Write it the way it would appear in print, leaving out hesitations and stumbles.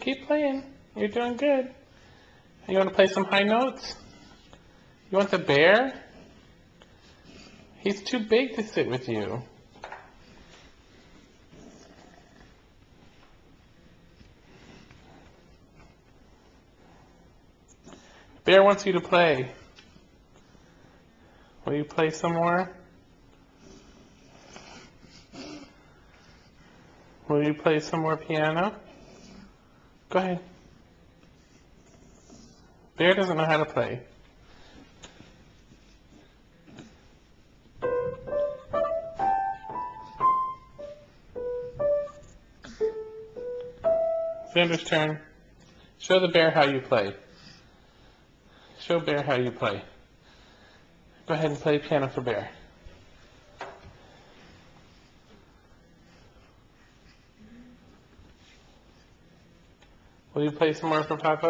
Keep playing. You're doing good. You want to play some high notes? You want the bear? He's too big to sit with you. Bear wants you to play. Will you play some more? Will you play some more piano? Go ahead. Bear doesn't know how to play. Xander's turn. Show the bear how you play. Show Bear how you play. Go ahead and play piano for Bear. Will you play some more for Papa?